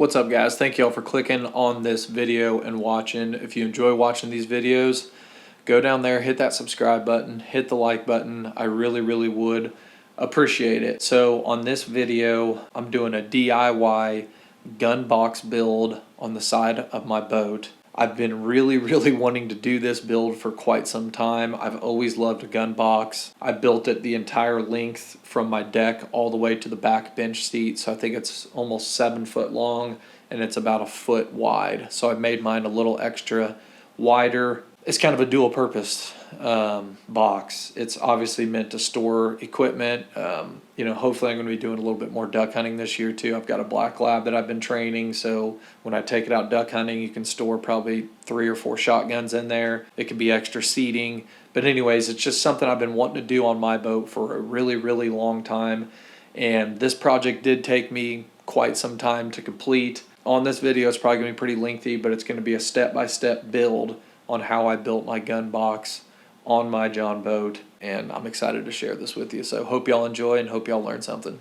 What's up, guys? Thank you all for clicking on this video and watching. If you enjoy watching these videos, go down there, hit that subscribe button, hit the like button. I really would appreciate it. So on this video, I'm doing a DIY gun box build on the side of my boat. I've been really wanting to do this build for quite some time. I've always loved a gun box. I built it the entire length from my deck all the way to the back bench seat. So I think it's almost 7 foot long and it's about a foot wide. So I made mine a little extra wider. It's kind of a dual purpose box. It's obviously meant to store equipment. Hopefully I'm going to be doing a little bit more duck hunting this year too. I've got a black lab that I've been training, so when I take it out duck hunting, you can store probably 3 or 4 shotguns in there. It could be extra seating. But anyways, it's just something I've been wanting to do on my boat for a really long time. And this project did take me quite some time to complete. On this video, it's probably going to be pretty lengthy, but it's going to be a step-by-step build on how I built my gun box on my John boat, and I'm excited to share this with you. So hope y'all enjoy and hope y'all learn something.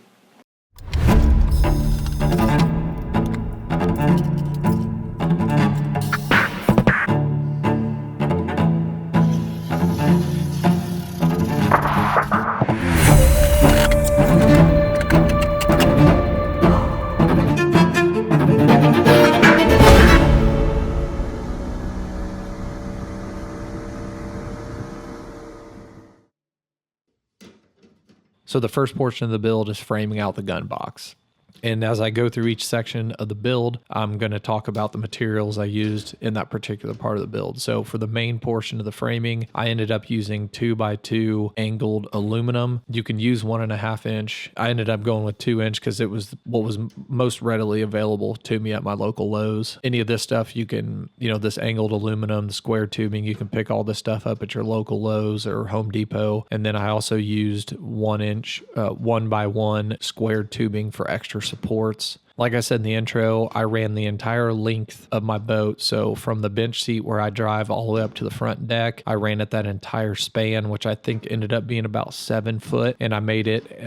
So the first portion of the build is framing out the gun box. And as I go through each section of the build, I'm going to talk about the materials I used in that particular part of the build. So for the main portion of the framing, I ended up using 2x2 angled aluminum. You can use 1.5 inch. I ended up going with 2 inch because it was what was most readily available to me at my local Lowe's. Any of this stuff you can, this angled aluminum, the square tubing, you can pick all this stuff up at your local Lowe's or Home Depot. And then I also used 1 inch, 1x1 square tubing for extra supports. Like I said in the intro, I ran the entire length of my boat. So from the bench seat where I drive all the way up to the front deck, I ran it that entire span, which I think ended up being about 7 foot, and I made it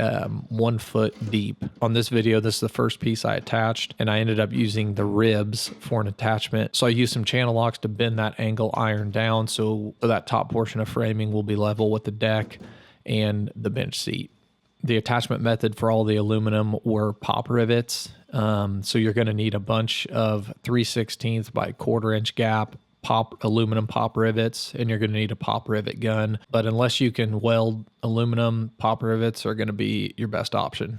1 foot deep. On this video, this is the first piece I attached, and I ended up using the ribs for an attachment. So I used some channel locks to bend that angle iron down so that top portion of framing will be level with the deck and the bench seat. The attachment method for all the aluminum were pop rivets. So you're going to need a bunch of 3/16 by 1/4 inch gap aluminum pop rivets, and you're going to need a pop rivet gun. But unless you can weld aluminum, pop rivets are going to be your best option.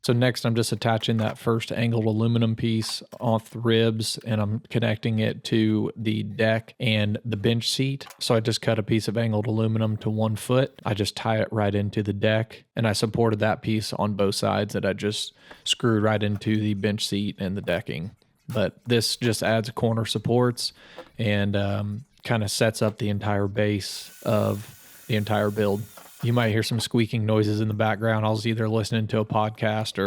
So next I'm just attaching that first angled aluminum piece off the ribs, and I'm connecting it to the deck and the bench seat. So I just cut a piece of angled aluminum to 1 foot. I just tie it right into the deck, and I supported that piece on both sides that I just screwed right into the bench seat and the decking. But this just adds corner supports and kind of sets up the entire base of the entire build. You might hear some squeaking noises in the background. I was either listening to a podcast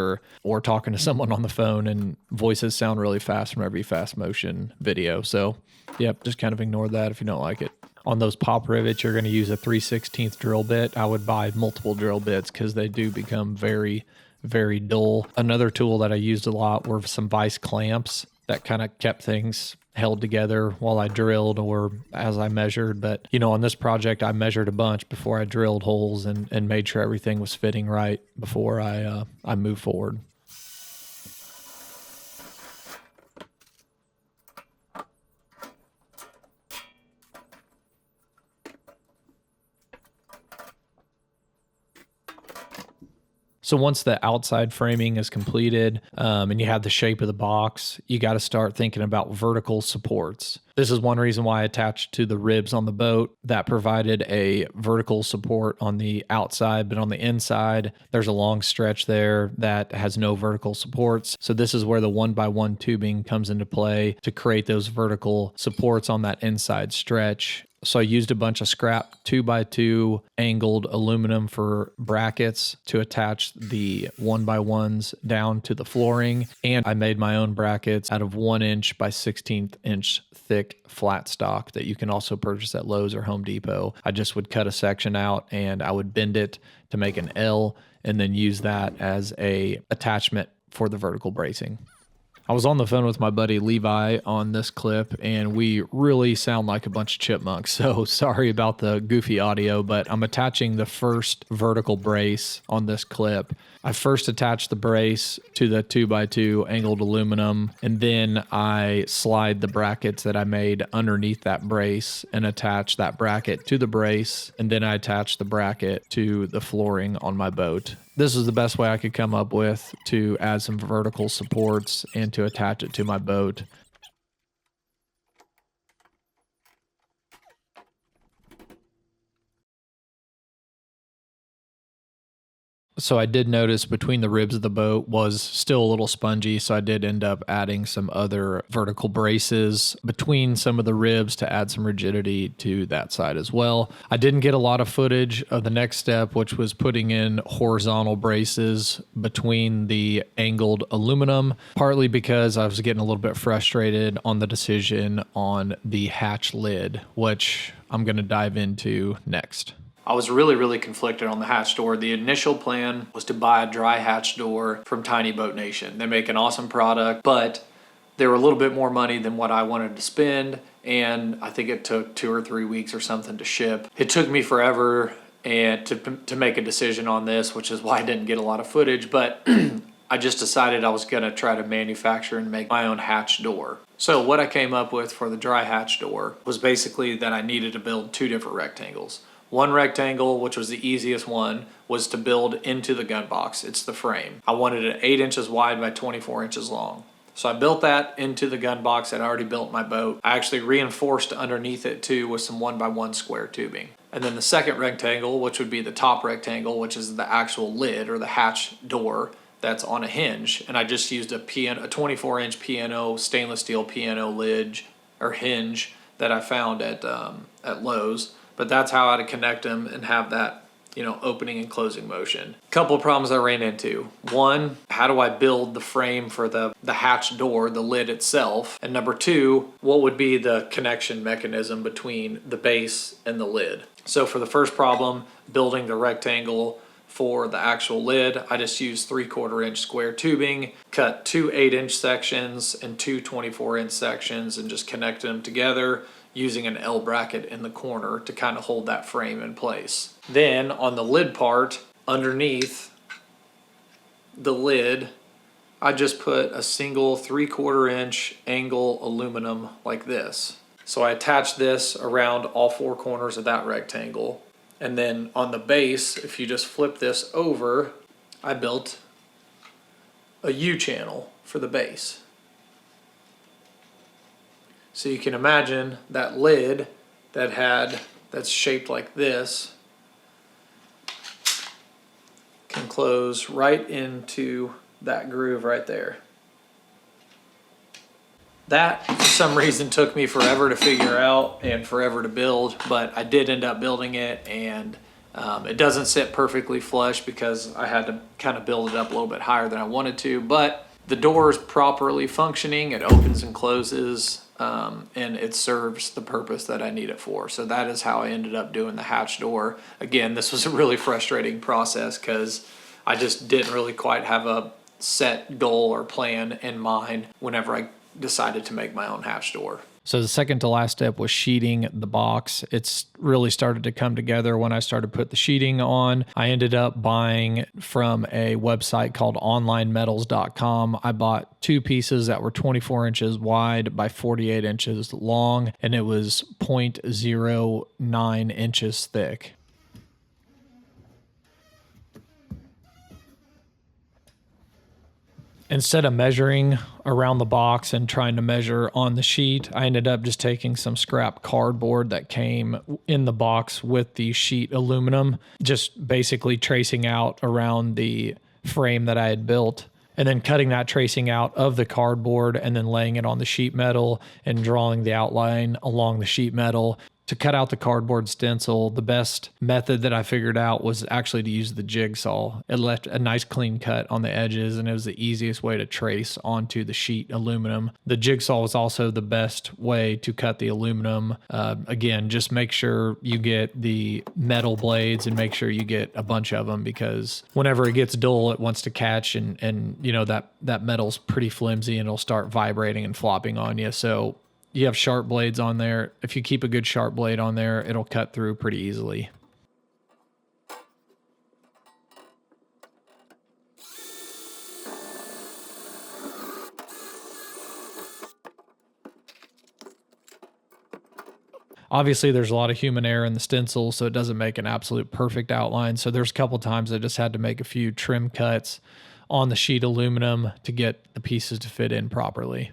or talking to someone on the phone, and voices sound really fast from every fast motion video. So, yep, just kind of ignore that if you don't like it. On those pop rivets, you're going to use a 3/16 drill bit. I would buy multiple drill bits because they do become very dull. Another tool that I used a lot were some vise clamps that kind of kept things held together while I drilled or as I measured. But, on this project, I measured a bunch before I drilled holes and made sure everything was fitting right before I moved forward. So once the outside framing is completed and you have the shape of the box, you got to start thinking about vertical supports. This is one reason why I attached to the ribs on the boat. That provided a vertical support on the outside, but on the inside, there's a long stretch there that has no vertical supports. So this is where the 1x1 tubing comes into play to create those vertical supports on that inside stretch. So I used a bunch of scrap 2x2 angled aluminum for brackets to attach the 1x1s down to the flooring. And I made my own brackets out of 1 inch by 16th inch thick flat stock that you can also purchase at Lowe's or Home Depot. I just would cut a section out and I would bend it to make an L and then use that as a attachment for the vertical bracing. I was on the phone with my buddy Levi on this clip, and we really sound like a bunch of chipmunks. So sorry about the goofy audio, but I'm attaching the first vertical brace on this clip. I first attached the brace to the 2x2 angled aluminum, and then I slide the brackets that I made underneath that brace and attach that bracket to the brace, and then I attach the bracket to the flooring on my boat. This is the best way I could come up with to add some vertical supports and to attach it to my boat. So I did notice between the ribs of the boat was still a little spongy, so I did end up adding some other vertical braces between some of the ribs to add some rigidity to that side as well. I didn't get a lot of footage of the next step, which was putting in horizontal braces between the angled aluminum, partly because I was getting a little bit frustrated on the decision on the hatch lid, which I'm going to dive into next. I was really conflicted on the hatch door. The initial plan was to buy a dry hatch door from Tiny Boat Nation. They make an awesome product, but they were a little bit more money than what I wanted to spend, and I think it took 2 or 3 weeks or something to ship. It took me forever and to make a decision on this, which is why I didn't get a lot of footage, but I just decided I was going to try to manufacture and make my own hatch door. So what I came up with for the dry hatch door was basically that I needed to build 2 different rectangles. One rectangle, which was the easiest one, was to build into the gun box. It's the frame. I wanted it 8 inches wide by 24 inches long. So I built that into the gun box that I already built my boat. I actually reinforced underneath it too with some 1x1 square tubing. And then the second rectangle, which would be the top rectangle, which is the actual lid or the hatch door that's on a hinge. And I just used a 24-inch P&O stainless steel P&O lid or hinge that I found at Lowe's. But that's how I had to connect them and have that, opening and closing motion. Couple of problems I ran into. One, how do I build the frame for the hatch door, the lid itself? And number 2, what would be the connection mechanism between the base and the lid? So for the first problem, building the rectangle for the actual lid, I just used 3/4 inch square tubing, cut 2 8-inch sections and 2 24-inch sections and just connected them together using an L bracket in the corner to kind of hold that frame in place. Then on the lid part, underneath the lid, I just put a single 3/4 inch angle aluminum like this. So I attached this around all 4 corners of that rectangle. And then on the base, if you just flip this over, I built a U-channel for the base. So you can imagine that lid that's shaped like this can close right into that groove right there. That, for some reason, took me forever to figure out and forever to build, but I did end up building it, and it doesn't sit perfectly flush because I had to kind of build it up a little bit higher than I wanted to, but the door is properly functioning. It opens and closes, and it serves the purpose that I need it for. So that is how I ended up doing the hatch door. Again, this was a really frustrating process because I just didn't really quite have a set goal or plan in mind whenever I decided to make my own hatch door. So the second to last step was sheeting the box. It's really started to come together when I started to put the sheeting on. I ended up buying from a website called onlinemetals.com. I bought 2 pieces that were 24 inches wide by 48 inches long, and it was 0.09 inches thick. Instead of measuring around the box and trying to measure on the sheet, I ended up just taking some scrap cardboard that came in the box with the sheet aluminum, just basically tracing out around the frame that I had built, and then cutting that tracing out of the cardboard and then laying it on the sheet metal and drawing the outline along the sheet metal To cut out the cardboard stencil, the best method that I figured out was actually to use the jigsaw. It left a nice clean cut on the edges, and it was the easiest way to trace onto the sheet aluminum. The jigsaw was also the best way to cut the aluminum. Again, just make sure you get the metal blades and make sure you get a bunch of them, because whenever it gets dull, it wants to catch, and you know that metal's pretty flimsy and it'll start vibrating and flopping on you. So you have sharp blades on there. If you keep a good sharp blade on there, it'll cut through pretty easily. Obviously, there's a lot of human error in the stencil, so it doesn't make an absolute perfect outline. So there's a couple times I just had to make a few trim cuts on the sheet aluminum to get the pieces to fit in properly.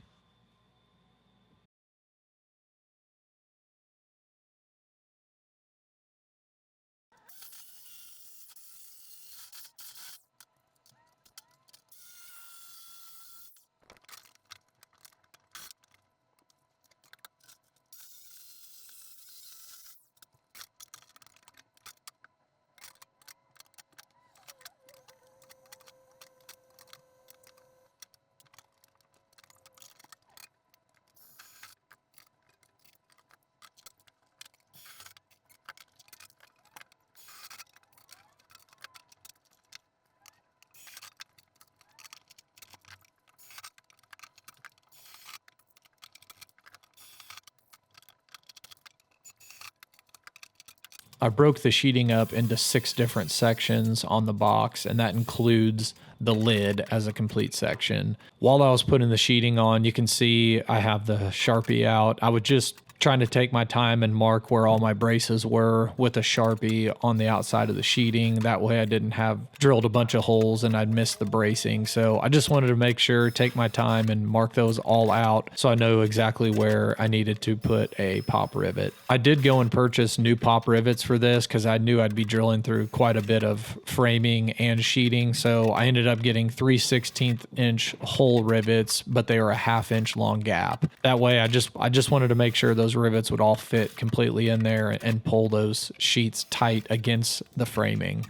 I broke the sheeting up into 6 different sections on the box, and that includes the lid as a complete section. While I was putting the sheeting on, you can see I have the Sharpie out. I would just trying to take my time and mark where all my braces were with a Sharpie on the outside of the sheeting. That way I didn't have drilled a bunch of holes and I'd miss the bracing. So I just wanted to make sure, take my time and mark those all out so I know exactly where I needed to put a pop rivet. I did go and purchase new pop rivets for this because I knew I'd be drilling through quite a bit of framing and sheeting. So I ended up getting 3/16 inch hole rivets, but they were a 1/2 inch long gap. That way I just wanted to make sure those rivets would all fit completely in there and pull those sheets tight against the framing.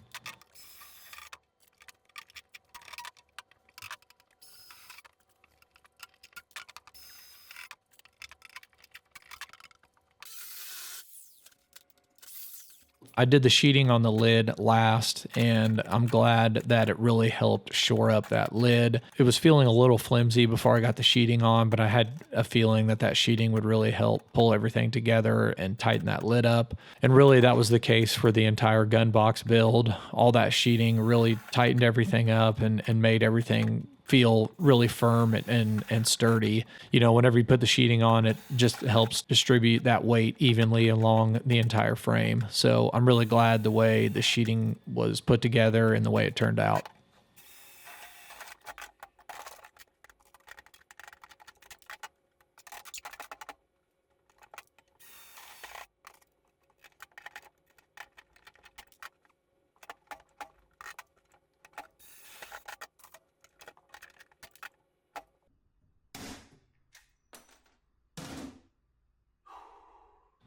I did the sheeting on the lid last, and I'm glad that it really helped shore up that lid. It was feeling a little flimsy before I got the sheeting on, but I had a feeling that that sheeting would really help pull everything together and tighten that lid up. And really that was the case for the entire gun box build. All that sheeting really tightened everything up and made everything feel really firm and sturdy. You know, whenever you put the sheeting on, it just helps distribute that weight evenly along the entire frame. So I'm really glad the way the sheeting was put together and the way it turned out.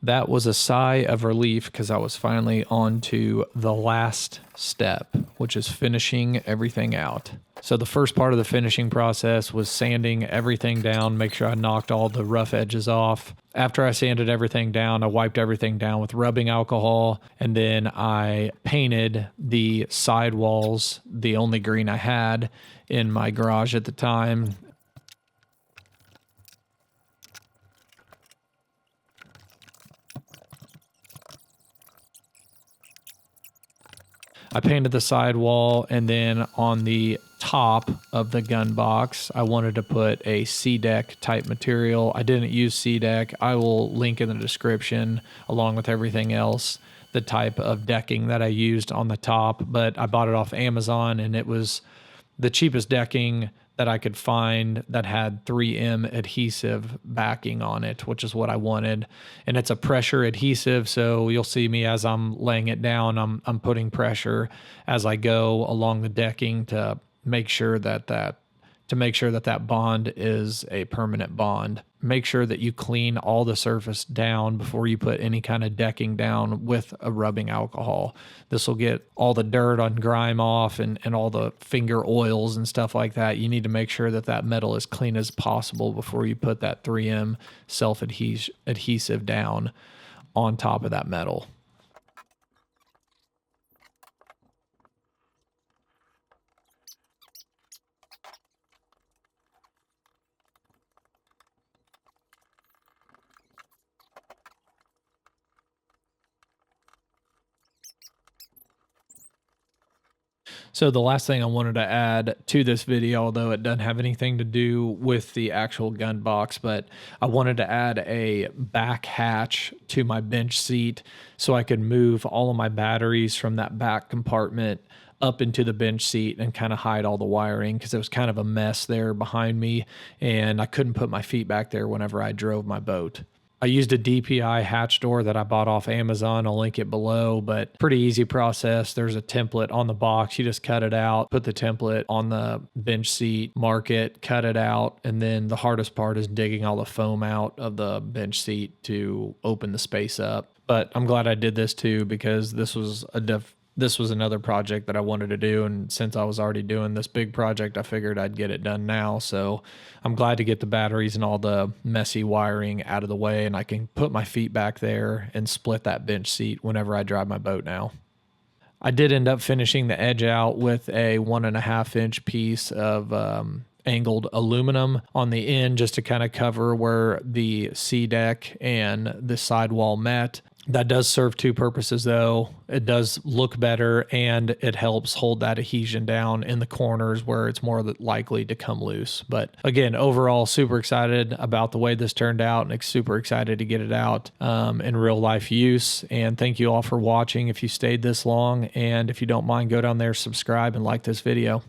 That was a sigh of relief because I was finally on to the last step, which is finishing everything out. So the first part of the finishing process was sanding everything down, make sure I knocked all the rough edges off. After I sanded everything down, I wiped everything down with rubbing alcohol, and then I painted the side walls, the only green I had in my garage at the time. I painted the sidewall, and then on the top of the gun box, I wanted to put a C-deck type material. I didn't use C-deck. I will link in the description along with everything else, the type of decking that I used on the top, but I bought it off Amazon, and it was the cheapest decking that I could find that had 3M adhesive backing on it, which is what I wanted. And it's a pressure adhesive, so you'll see me as I'm laying it down, I'm putting pressure as I go along the decking to make sure that that to make sure that that bond is a permanent bond. Make sure that you clean all the surface down before you put any kind of decking down with a rubbing alcohol. This will get all the dirt on grime off and all the finger oils and stuff like that. You need to make sure that that metal is clean as possible before you put that 3M self-adhesive down on top of that metal. So the last thing I wanted to add to this video, although it doesn't have anything to do with the actual gun box, but I wanted to add a back hatch to my bench seat so I could move all of my batteries from that back compartment up into the bench seat and kind of hide all the wiring, because it was kind of a mess there behind me and I couldn't put my feet back there whenever I drove my boat. I used a DPI hatch door that I bought off Amazon. I'll link it below, but pretty easy process. There's a template on the box. You just cut it out, put the template on the bench seat, mark it, cut it out. And then the hardest part is digging all the foam out of the bench seat to open the space up. But I'm glad I did this too, because this was another project that I wanted to do. And since I was already doing this big project, I figured I'd get it done now. So I'm glad to get the batteries and all the messy wiring out of the way, and I can put my feet back there and split that bench seat whenever I drive my boat now. I did end up finishing the edge out with a 1.5-inch piece of angled aluminum on the end, just to kind of cover where the sea deck and the sidewall met. That does serve two purposes though. It does look better and it helps hold that adhesion down in the corners where it's more likely to come loose. But again, overall, super excited about the way this turned out and super excited to get it out in real life use. And thank you all for watching if you stayed this long. And if you don't mind, go down there, subscribe and like this video.